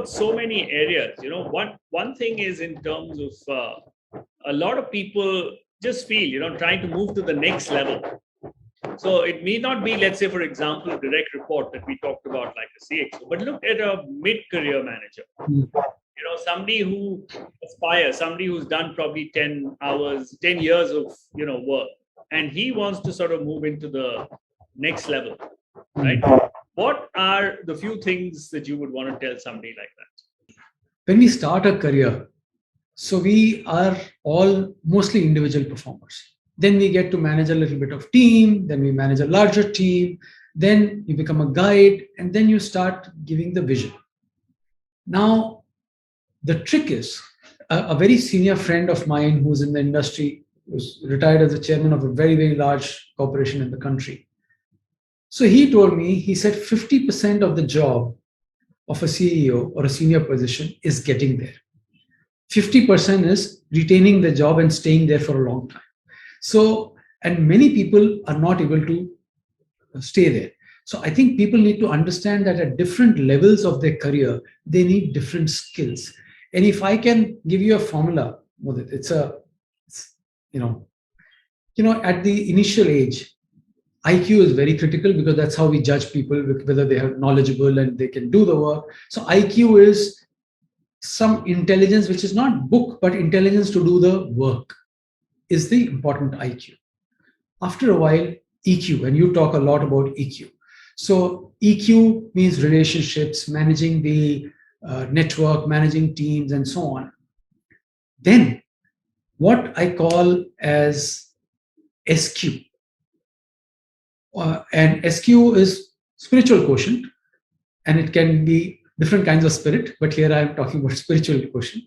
so many areas. One thing is in terms of a lot of people just feel, trying to move to the next level. So it may not be, let's say, for example, a direct report that we talked about, like a CXO, but look at a mid-career manager. Somebody who aspires, somebody who's done probably 10 years of, work, and he wants to sort of move into the next level, right? What are the few things that you would want to tell somebody like that? When we start a career, so we are all mostly individual performers. Then we get to manage a little bit of team, then we manage a larger team, then you become a guide, and then you start giving the vision. Now, the trick is, a very senior friend of mine who's in the industry, who's retired as the chairman of a very, very large corporation in the country. So he told me, he said 50% of the job of a CEO or a senior position is getting there. 50% is retaining the job and staying there for a long time. So, and many people are not able to stay there. So I think people need to understand that at different levels of their career, they need different skills. And if I can give you a formula, Mudit, at the initial age, IQ is very critical because that's how we judge people, whether they are knowledgeable and they can do the work. So IQ is some intelligence, which is not book, but intelligence to do the work is the important IQ. After a while, EQ, and you talk a lot about EQ. So EQ means relationships, managing the network, managing teams, and so on. Then what I call as SQ. And SQ is spiritual quotient, and it can be different kinds of spirit, but here I am talking about spiritual quotient.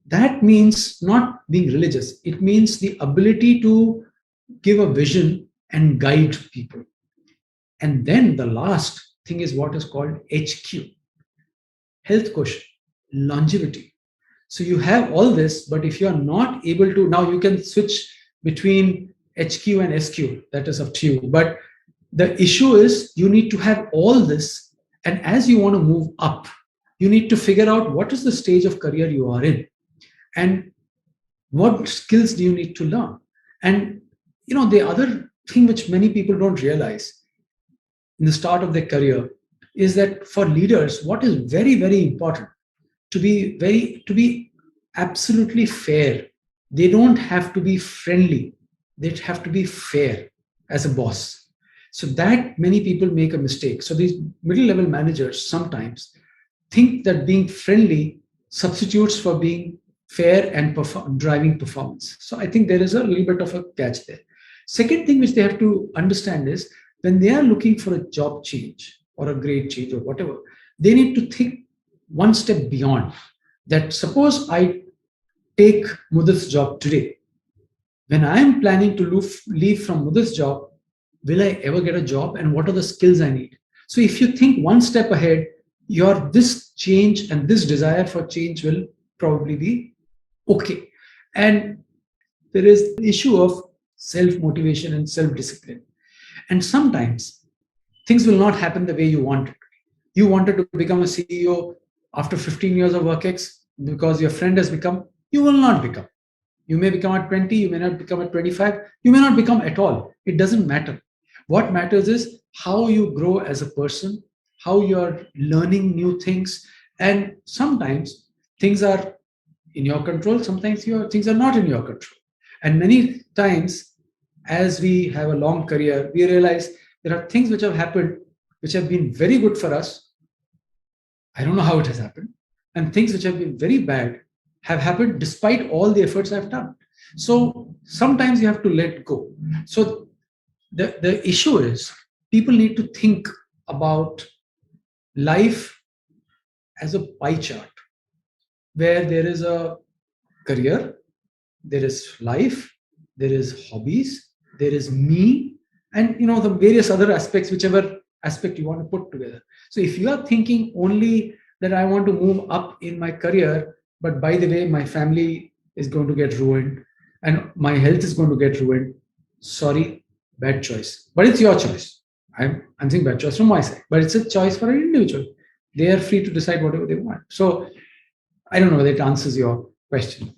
That means not being religious. It means the ability to give a vision and guide people. And then the last thing is what is called HQ, health quotient, longevity. So you have all this, but if you are not able to, now you can switch between HQ and SQ, that is up to you. But the issue is you need to have all this. And as you want to move up, you need to figure out what is the stage of career you are in and what skills do you need to learn. And the other thing which many people don't realize in the start of their career is that for leaders, what is very, very important to be absolutely fair. They don't have to be friendly. They have to be fair as a boss. So that many people make a mistake. So these middle-level managers sometimes think that being friendly substitutes for being fair and driving performance. So I think there is a little bit of a catch there. Second thing which they have to understand is when they are looking for a job change or a grade change or whatever, they need to think one step beyond that. Suppose I take Mudit's job today. When I am planning to leave from Mudit's job, will I ever get a job and what are the skills I need? So if you think one step ahead, this change and this desire for change will probably be okay. And there is the issue of self-motivation and self-discipline. And sometimes things will not happen the way you wanted. You wanted to become a CEO after 15 years of WorkX because your friend has become, you will not become. You may become at 20, you may not become at 25, you may not become at all. It doesn't matter. What matters is how you grow as a person, how you're learning new things. And sometimes things are in your control, sometimes things are not in your control. And many times, as we have a long career, we realize there are things which have happened, which have been very good for us. I don't know how it has happened. And things which have been very bad have happened despite all the efforts I've done. So sometimes you have to let go. So the issue is people need to think about life as a pie chart where there is a career, there is life, there is hobbies, there is me, and the various other aspects, whichever aspect you want to put together. So if you are thinking only that I want to move up in my career, but by the way, my family is going to get ruined and my health is going to get ruined, sorry, bad choice. But it's your choice. I'm saying bad choice from my side, but it's a choice for an individual. they are free to decide whatever they want. So I don't know whether it answers your question.